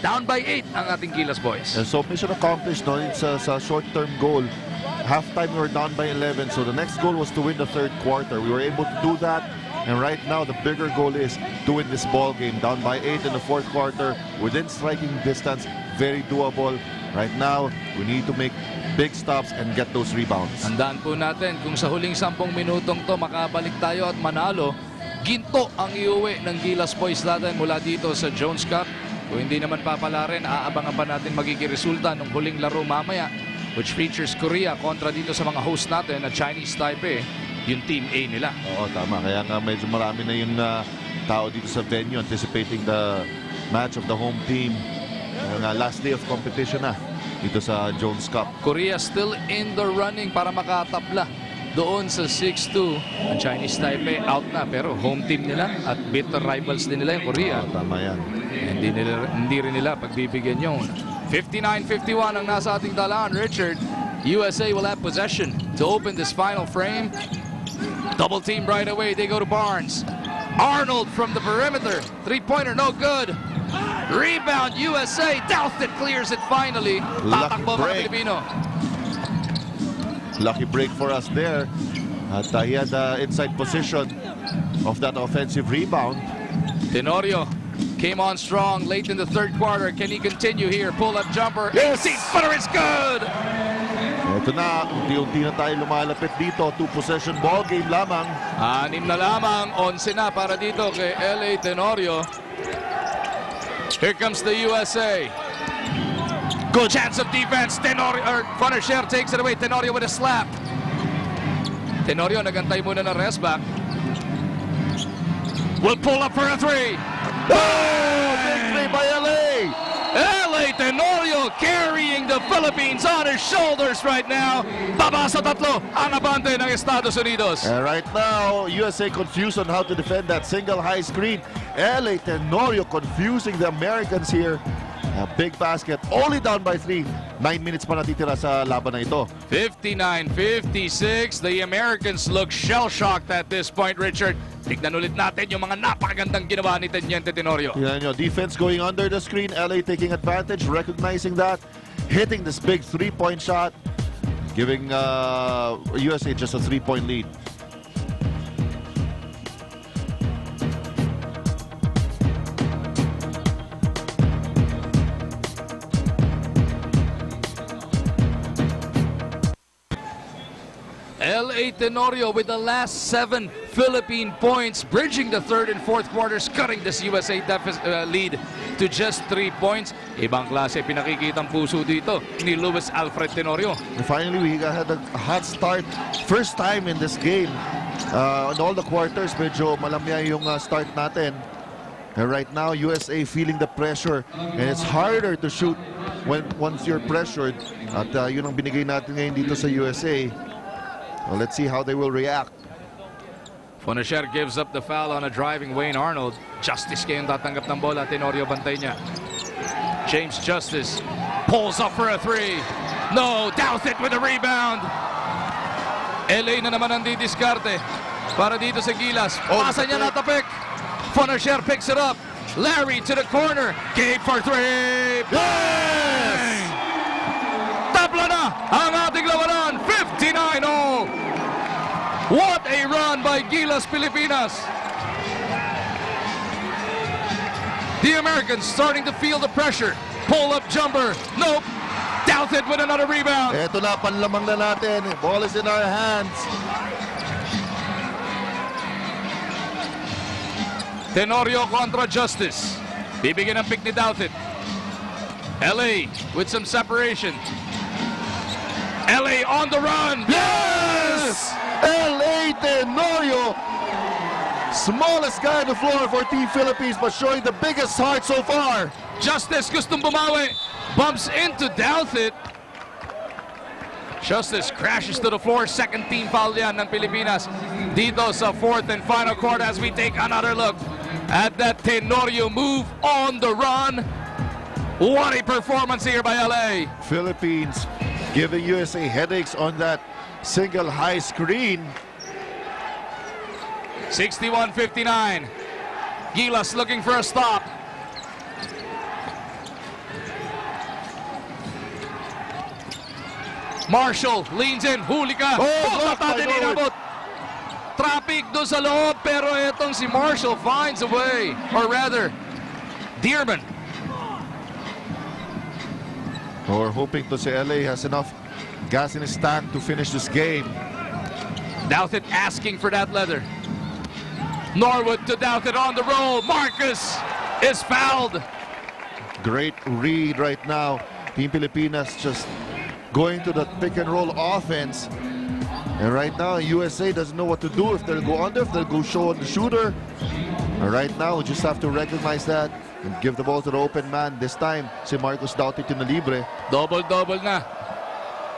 Down by 8 ang ating Gilas boys. And so mission accomplished, no? It's a short-term goal. Halftime we were down by 11, so the next goal was to win the third quarter. We were able to do that, and right now the bigger goal is to win this ball game. Down by 8 in the fourth quarter, within striking distance, very doable. Right now, we need to make big stops and get those rebounds. Tandaan po natin, kung sa huling 10 minutong to makabalik tayo at manalo, ginto ang iuwi ng Gilas boys natin mula dito sa Jones Cup. Kung hindi naman papala rin, aabangan pa natin magiging resulta ng huling laro mamaya, which features Korea kontra dito sa mga host natin na Chinese Taipei, yung Team A nila. Oo, tama. Kaya nga medyo marami na yung tao dito sa venue anticipating the match of the home team. Last day of competition na dito sa Jones Cup. Korea still in the running para makatabla doon sa 6-2. Ang Chinese Taipei out na, pero home team nila at bitter rivals din nila yung Korea. Oo, tama yan. Hindi rin nila pagbibigyan yun. 59-51 ang nasa ating dalaan, Richard. USA will have possession to open this final frame. Double team right away. They go to Barnes. Arnold from the perimeter. Three-pointer, no good. Rebound, USA. Douthit clears it finally. Tatakbo mga Pilipino. Lucky break for us there. At he had the inside position of that offensive rebound. Tenorio came on strong late in the third quarter. Can he continue here? Pull-up jumper. Yes! 18-footer, it's good! Ito na, unti-unti na tayo lumalapit dito. Two-possession ball game lamang. 6 na lamang, 11 na para dito kay LA Tenorio. Here comes the USA. Good chance of defense. Tenorio, Fonacier takes it away. Tenorio with a slap. Tenorio nagantay muna ng rest back. Will pull up for a three. Oh! Big three by LA! LA Tenorio carrying the Philippines on his shoulders right now. Baba sa tatlo ang abante ng Estados Unidos. And right now, USA confused on how to defend that single high screen. LA Tenorio confusing the Americans here. A big basket, only down by 3. 9 minutes pa natitira sa laban na ito. 59-56. The Americans look shell-shocked at this point, Richard. Tignan ulit natin yung mga napakagandang ginawa ni Teniente Tenorio. Tignan nyo, defense going under the screen. LA taking advantage, recognizing that. Hitting this big three-point shot. Giving USA just a 3-point lead. LA Tenorio with the last 7 Philippine points, bridging the third and fourth quarters, cutting this USA lead to just 3 points. Ibang klase pinakikitang puso dito ni Luis Alfred Tenorio. And finally, we had a hot start. First time in this game. In all the quarters, medyo malamya yung start natin. And right now, USA feeling the pressure. And it's harder to shoot once you're pressured. At yun ang binigay natin ngayon dito sa USA. Well, let's see how they will react. Fonacier gives up the foul on a driving Wayne Arnold. Justice kayong tatanggap ng bola. Tenorio bantay niya. James Justice pulls up for a three. No, Douthit with a rebound. LA na naman ang didiskarte para dito sa Gilas. Pasa niya natapik. Fonacier picks it up. Larry to the corner. Gabe for three. Yes! Tabla na ang ating labanan. 59-0. What a run by Gilas Pilipinas. The Americans starting to feel the pressure. Pull-up jumper. Nope. Douthit with another rebound. Ito na, panlamang na natin. Ball is in our hands. Tenorio contra Justice. Bibigyan ng pick ni Douthit. LA with some separation. LA on the run. Yes! LA Tenorio. Smallest guy on the floor for Team Philippines, but showing the biggest heart so far. Justice gustong bumawi. Bumps into Douthit. Justice crashes to the floor. Second team foul yan ng Pilipinas. Dito sa fourth and final quarter as we take another look at that Tenorio move on the run. What a performance here by LA. Philippines giving USA headaches on that single high screen. 61-59. Gilas looking for a stop. Marshall leans in, huli ka. blocked by Norwood. inabot. Traffic doon sa loob, pero etong si Marshall finds a way. Or rather, Dearman. We're hoping to say LA has enough gas in his tank to finish this game. Douthit asking for that leather. Norwood to Douthit on the roll. Marcus is fouled. Great read right now. Team Pilipinas just going to the pick and roll offense. And right now, USA doesn't know what to do. If they'll go under, if they'll go show on the shooter. And right now, we just have to recognize that and give the ball to the open man. This time, si Marcus Douthit yung nalibre. Double-double na.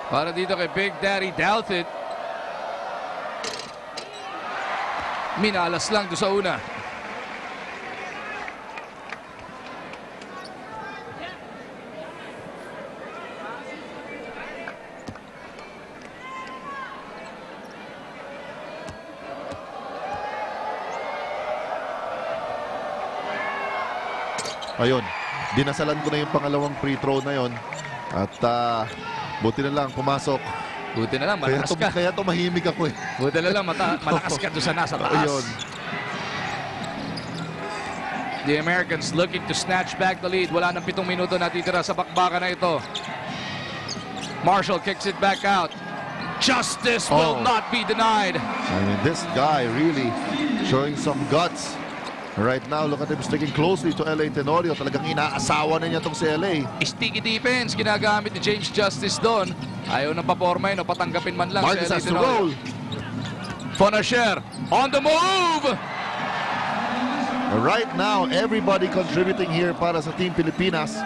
Para dito kay Big Daddy Douthit. Minalas lang doon sa una. Ayun, dinasalan ko na yung pangalawang free throw na yon. At buti na lang pumasok. Buti na lang, malakas ka. Kaya tumahimik ako eh. Buti na lang, malakas ka doon sa nasa taas. Ayun. The Americans looking to snatch back the lead. Wala nang 7 minuto natitira sa bakbakan na ito. Marshall kicks it back out. Justice will not be denied. I mean, this guy really showing some guts. Right now, look at him sticking closely to LA Tenorio. Talagang inaasawa na niya itong si LA. Sticky defense, ginagamit ni James Justice doon. Ayaw ng paporma yun, o patanggapin man lang Marcus si LA has to roll. Fonacier on the move! Right now, everybody contributing here para sa Team Pilipinas.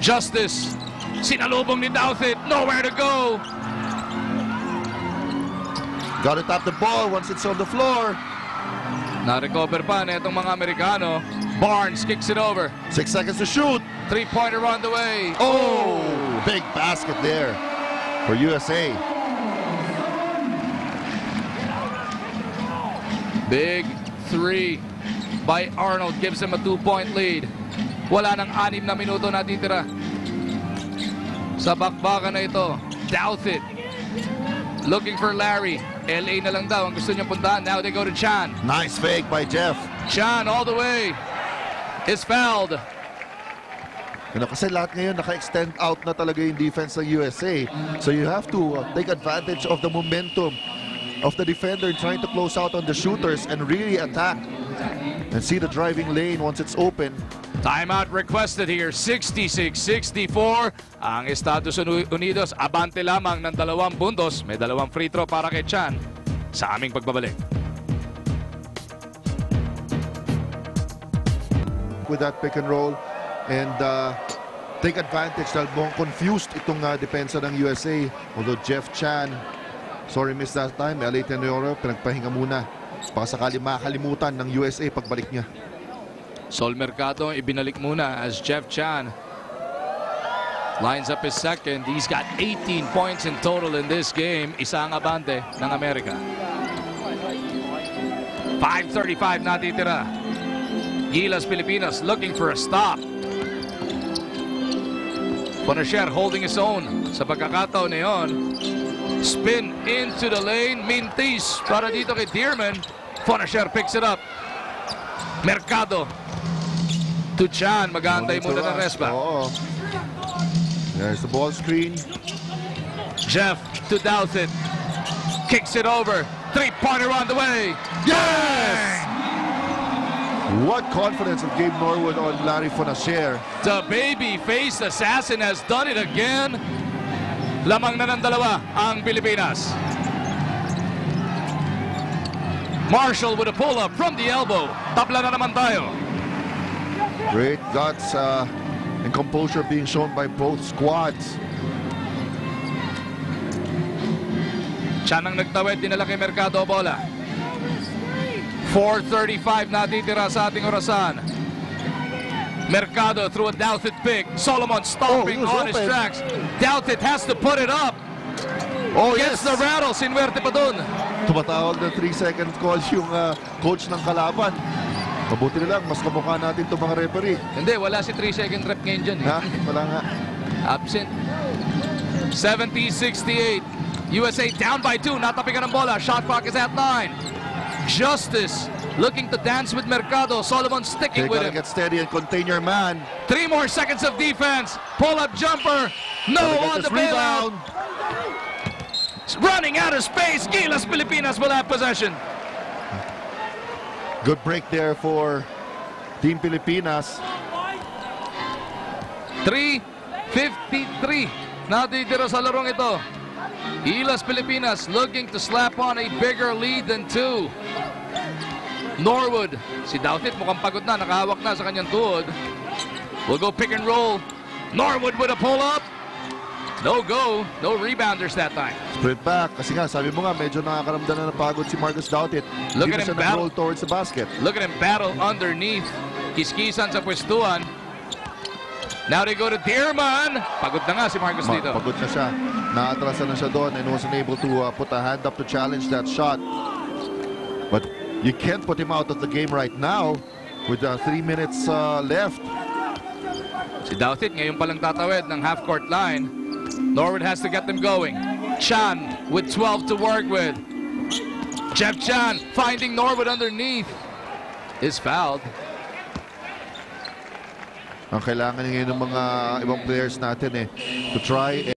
Justice, sinalubong ni Douthit, nowhere to go. Got to tap the ball once it's on the floor. Na-recover pa na itong mga Amerikano. Barnes kicks it over. 6 seconds to shoot. 3-pointer on the way. Oh, big basket there for USA. Big 3 by Arnold gives him a 2-point lead. Wala nang 6 na minuto natitira sa bakbakan na ito. Douthit looking for Larry. LA na lang daw ang gusto niyang puntahan. Now they go to Chan. Nice fake by Jeff. Chan all the way is fouled. Kasi lahat ngayon naka-extend out na talaga yung defense ng USA. So you have to take advantage of the momentum of the defender trying to close out on the shooters and really attack and see the driving lane once it's open. Timeout requested here. 66-64 ang Estados Unidos. Abante lamang ng 2 puntos. May 2 free throw para kay Chan sa aming pagbabalik. With that pick and roll and take advantage dahil buong confused itong depensa ng USA. Although Jeff Chan, sorry miss that time, LA Tenorio pinagpahinga muna. Baka sakali makakalimutan ng USA pagbalik niya. Sol Mercado ibinalik muna as Jeff Chan lines up his second. He's got 18 points in total in this game. Isa ang abante ng Amerika. 5:35 natitira. Gilas Pilipinas looking for a stop. Fonacier holding his own sa pagkakataon na yun. Spin into the lane. Mintis para dito kay Dearman. Fonacier picks it up. Mercado to Chan. Mag-aantay muna ng respa. Oo. There's the ball screen. Jeff to Douthit. Kicks it over. 3-pointer on the way. Yes! What confidence of Gabe Norwood on Larry Fonacier. The baby-faced assassin has done it again. Lamang na ng 2 ang Pilipinas. Marshall with a pull-up from the elbow. Tabla na naman tayo. Great guts and composure being shown by both squads. Chan ang nagtawid, dinala kay Mercado bola. 4:35 natitira sa ating orasan. Mercado through a Douthit pick. Solomon stomping on his tracks. Douthit has to put it up. Gets the rattle. Sinwerte pa dun. Tumatawag ng 3-second call yung coach ng kalaban. Mabuti na lang, mas kamukha natin itong mga referee. Hindi, wala si 3-second rep ngayon dyan eh. Ha? Wala nga. Absent. 70-68. USA down by 2. Natapikan ng bola. Shot clock is at 9. Justice looking to dance with Mercado. Solomon sticking They with gotta him. get steady and contain your man. 3 more seconds of defense. Pull-up jumper. No Gotta get on this the bailout. rebound. Running out of space. Gilas Pilipinas will have possession. Good break there for Team Pilipinas. 3:53 natitira sa larong ito. Gilas Pilipinas looking to slap on a bigger lead than 2. Norwood, si Douthit mukhang pagod na, nakahawak na sa kanyang tuhod. We'll go pick and roll. Norwood with a pull-up. No go, no rebounders that time. Sprint back. Kasi nga, sabi mo nga, medyo nakakaramdam na ng pagod si Marcus Douthit. Look Hindi at na him siya battle. nag-roll towards the basket. Look at him battle underneath. Kiskisan sa pwestuhan. Now they go to Dearman. Pagod na nga si Marcus dito. Pagod na siya. Naatrasan na siya doon and wasn't able to put a hand up to challenge that shot. But you can't put him out of the game right now with 3 minutes left. Si Douthit ngayon palang tatawid ng half-court line. Norwood has to get them going. Chan with 12 to work with. Jeff Chan finding Norwood underneath. Is fouled. Ang kailangan ngayon ng mga ibang players natin to try